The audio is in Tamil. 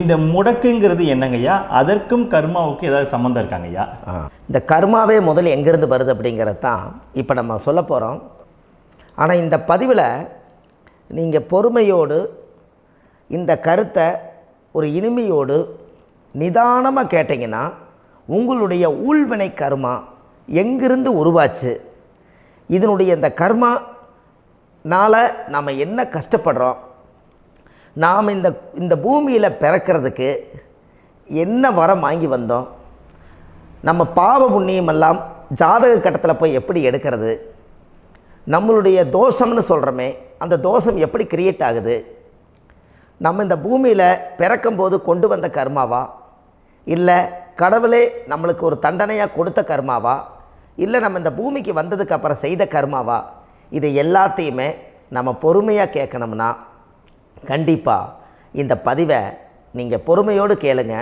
இந்த முடக்குங்கிறது என்னங்கய்யா? அதற்கும் கர்மாவுக்கு ஏதாவது சம்மந்தம் இருக்காங்கய்யா? இந்த கர்மாவே முதல்ல எங்கேருந்து வருது அப்படிங்கிறது தான் இப்போ நம்ம சொல்ல போகிறோம். ஆனால் இந்த பதிவில் நீங்கள் பொறுமையோடு இந்த கருத்தை ஒரு இனிமையோடு நிதானமாக கேட்டிங்கன்னா உங்களுடைய ஊழ்வினை கர்மா எங்கிருந்து உருவாச்சு, இதனுடைய இந்த கர்மானால் நாம் என்ன கஷ்டப்படுறோம், நாம் இந்த பூமியில் பிறக்கிறதுக்கு என்ன வரம் வாங்கி வந்தோம், நம்ம பாவ புண்ணியமெல்லாம் ஜாதக கட்டத்தில் போய் எப்படி எடுக்கிறது, நம்மளுடைய தோஷம்னு சொல்கிறோமே அந்த தோஷம் எப்படி கிரியேட் ஆகுது, நம்ம இந்த பூமியில் பிறக்கும்போது கொண்டு வந்த கர்மாவா, இல்லை கடவுளே நம்மளுக்கு ஒரு தண்டனையாக கொடுத்த கர்மாவா, இல்லை நம்ம இந்த பூமிக்கு வந்ததுக்கு அப்புறம் செய்த கர்மாவா, இது எல்லாத்தையுமே நம்ம பொறுமையாக கேட்கணும்னா கண்டிப்பாக இந்த பதிவை நீங்கள் பொறுமையோடு கேளுங்க.